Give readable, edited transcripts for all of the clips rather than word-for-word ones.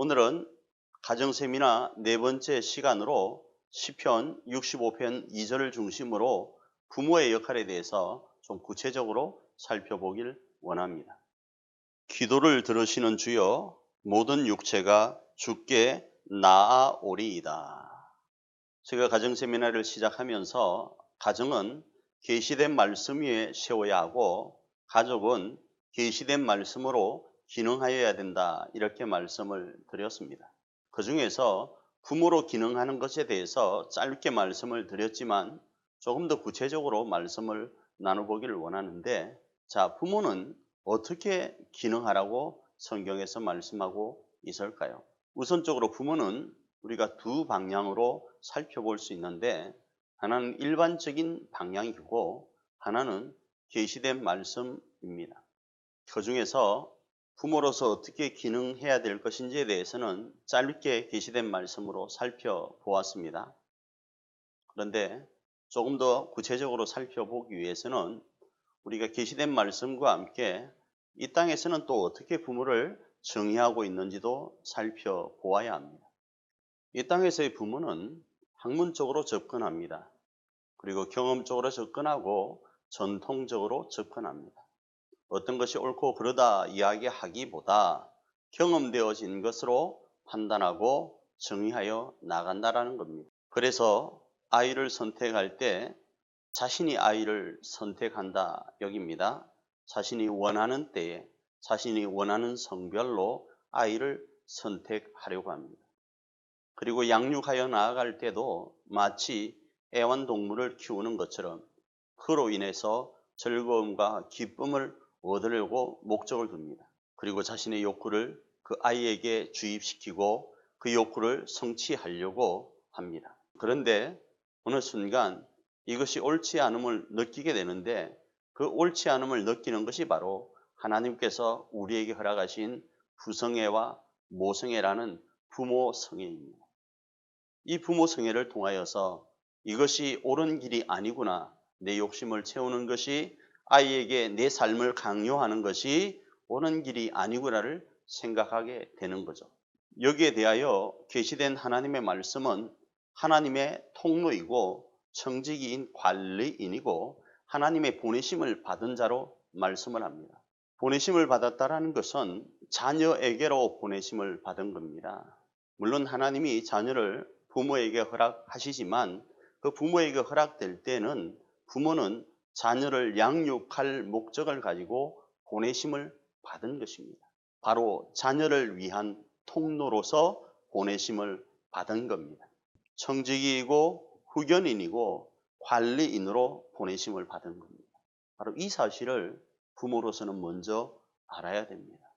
오늘은 가정세미나 네 번째 시간으로 시편 65편 2절을 중심으로 부모의 역할에 대해서 좀 구체적으로 살펴보길 원합니다. 기도를 들으시는 주여, 모든 육체가 주께 나아오리이다. 제가 가정세미나를 시작하면서 가정은 계시된 말씀 위에 세워야 하고 가족은 계시된 말씀으로 기능하여야 된다, 이렇게 말씀을 드렸습니다. 그 중에서 부모로 기능하는 것에 대해서 짧게 말씀을 드렸지만 조금 더 구체적으로 말씀을 나눠보기를 원하는데, 자, 부모는 어떻게 기능하라고 성경에서 말씀하고 있을까요? 우선적으로 부모는 우리가 두 방향으로 살펴볼 수 있는데, 하나는 일반적인 방향이고 하나는 계시된 말씀입니다. 그 중에서 부모로서 어떻게 기능해야 될 것인지에 대해서는 짧게 계시된 말씀으로 살펴보았습니다. 그런데 조금 더 구체적으로 살펴보기 위해서는 우리가 계시된 말씀과 함께 이 땅에서는 또 어떻게 부모를 정의하고 있는지도 살펴보아야 합니다. 이 땅에서의 부모는 학문적으로 접근합니다. 그리고 경험적으로 접근하고 전통적으로 접근합니다. 어떤 것이 옳고 그르다 이야기하기보다 경험되어진 것으로 판단하고 정의하여 나간다라는 겁니다. 그래서 아이를 선택할 때 자신이 아이를 선택한다 여깁니다. 자신이 원하는 때에 자신이 원하는 성별로 아이를 선택하려고 합니다. 그리고 양육하여 나아갈 때도 마치 애완동물을 키우는 것처럼 그로 인해서 즐거움과 기쁨을 얻으려고 목적을 둡니다. 그리고 자신의 욕구를 그 아이에게 주입시키고 그 욕구를 성취하려고 합니다. 그런데 어느 순간 이것이 옳지 않음을 느끼게 되는데, 그 옳지 않음을 느끼는 것이 바로 하나님께서 우리에게 허락하신 부성애와 모성애라는 부모 성애입니다. 이 부모 성애를 통하여서 이것이 옳은 길이 아니구나, 내 욕심을 채우는 것이, 아이에게 내 삶을 강요하는 것이 옳은 길이 아니구나를 생각하게 되는 거죠. 여기에 대하여 계시된 하나님의 말씀은 하나님의 통로이고 청지기인 관리인이고 하나님의 보내심을 받은 자로 말씀을 합니다. 보내심을 받았다라는 것은 자녀에게로 보내심을 받은 겁니다. 물론 하나님이 자녀를 부모에게 허락하시지만 그 부모에게 허락될 때는 부모는 자녀를 양육할 목적을 가지고 보내심을 받은 것입니다. 바로 자녀를 위한 통로로서 보내심을 받은 겁니다. 청지기이고 후견인이고 관리인으로 보내심을 받은 겁니다. 바로 이 사실을 부모로서는 먼저 알아야 됩니다.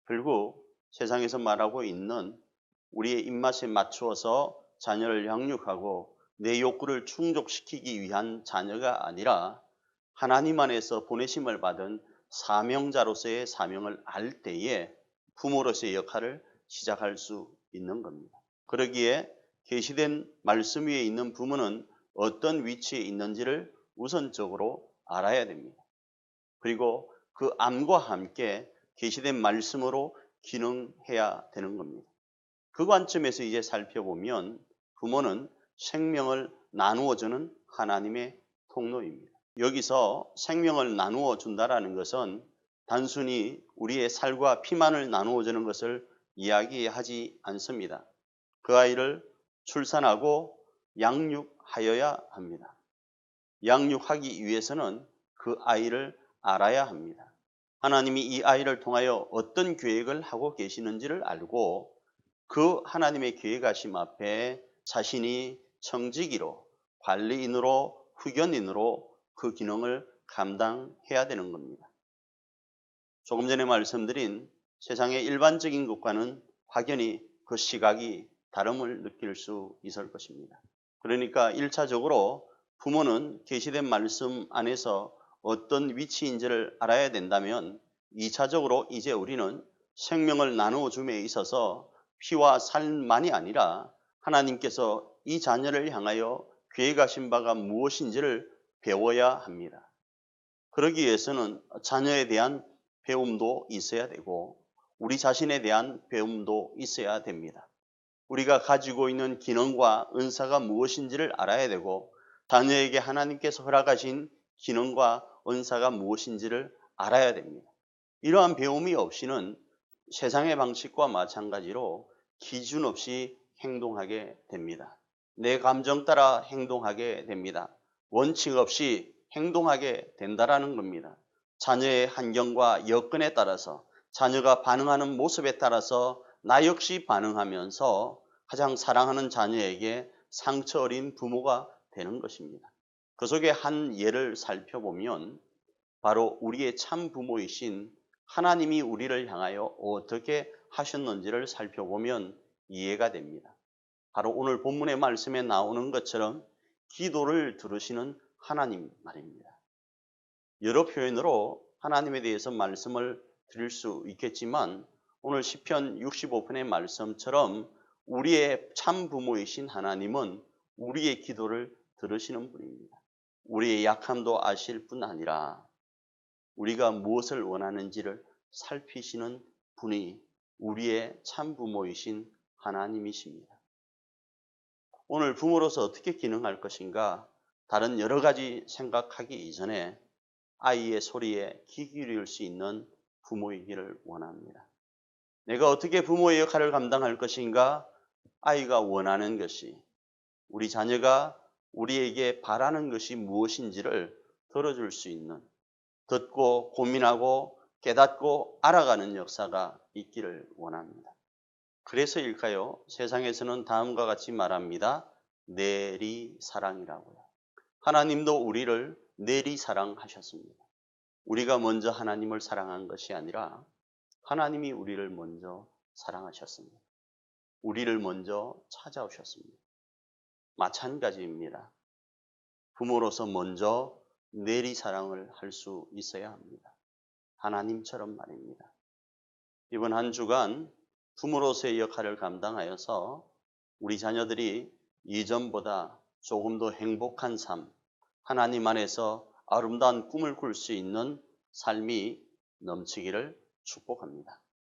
결국 세상에서 말하고 있는 우리의 입맛에 맞추어서 자녀를 양육하고 내 욕구를 충족시키기 위한 자녀가 아니라 하나님 안에서 보내심을 받은 사명자로서의 사명을 알 때에 부모로서의 역할을 시작할 수 있는 겁니다. 그러기에 계시된 말씀 위에 있는 부모는 어떤 위치에 있는지를 우선적으로 알아야 됩니다. 그리고 그 암과 함께 계시된 말씀으로 기능해야 되는 겁니다. 그 관점에서 이제 살펴보면 부모는 생명을 나누어 주는 하나님의 통로입니다. 여기서 생명을 나누어 준다라는 것은 단순히 우리의 살과 피만을 나누어 주는 것을 이야기하지 않습니다. 그 아이를 출산하고 양육하여야 합니다. 양육하기 위해서는 그 아이를 알아야 합니다. 하나님이 이 아이를 통하여 어떤 계획을 하고 계시는지를 알고 그 하나님의 계획하심 앞에 자신이 청지기로, 관리인으로, 후견인으로 그 기능을 감당해야 되는 겁니다. 조금 전에 말씀드린 세상의 일반적인 것과는 확연히 그 시각이 다름을 느낄 수 있을 것입니다. 그러니까 1차적으로 부모는 계시된 말씀 안에서 어떤 위치인지를 알아야 된다면 2차적으로 이제 우리는 생명을 나누어 줌에 있어서 피와 살만이 아니라 하나님께서 이 자녀를 향하여 계획하신 바가 무엇인지를 배워야 합니다. 그러기 위해서는 자녀에 대한 배움도 있어야 되고 우리 자신에 대한 배움도 있어야 됩니다. 우리가 가지고 있는 기능과 은사가 무엇인지를 알아야 되고 자녀에게 하나님께서 허락하신 기능과 은사가 무엇인지를 알아야 됩니다. 이러한 배움이 없이는 세상의 방식과 마찬가지로 기준 없이 행동하게 됩니다. 내 감정 따라 행동하게 됩니다. 원칙 없이 행동하게 된다라는 겁니다. 자녀의 환경과 여건에 따라서 자녀가 반응하는 모습에 따라서 나 역시 반응하면서 가장 사랑하는 자녀에게 상처 어린 부모가 되는 것입니다. 그 속에 한 예를 살펴보면 바로 우리의 참 부모이신 하나님이 우리를 향하여 어떻게 하셨는지를 살펴보면 이해가 됩니다. 바로 오늘 본문의 말씀에 나오는 것처럼 기도를 들으시는 하나님 말입니다. 여러 표현으로 하나님에 대해서 말씀을 드릴 수 있겠지만 오늘 시편 65편의 말씀처럼 우리의 참 부모이신 하나님은 우리의 기도를 들으시는 분입니다. 우리의 약함도 아실 뿐 아니라 우리가 무엇을 원하는지를 살피시는 분이 우리의 참 부모이신 하나님이십니다. 오늘 부모로서 어떻게 기능할 것인가 다른 여러 가지 생각하기 이전에 아이의 소리에 귀 기울일 수 있는 부모이기를 원합니다. 내가 어떻게 부모의 역할을 감당할 것인가 아이가 원하는 것이 우리 자녀가 우리에게 바라는 것이 무엇인지를 들어줄 수 있는 듣고 고민하고 깨닫고 알아가는 역사가 있기를 원합니다. 그래서일까요? 세상에서는 다음과 같이 말합니다. 내리사랑이라고요. 하나님도 우리를 내리사랑하셨습니다. 우리가 먼저 하나님을 사랑한 것이 아니라 하나님이 우리를 먼저 사랑하셨습니다. 우리를 먼저 찾아오셨습니다. 마찬가지입니다. 부모로서 먼저 내리사랑을 할 수 있어야 합니다. 하나님처럼 말입니다. 이번 한 주간 부모로서의 역할을 감당하여서 우리 자녀들이 이전보다 조금 더 행복한 삶, 하나님 안에서 아름다운 꿈을 꿀 수 있는 삶이 넘치기를 축복합니다.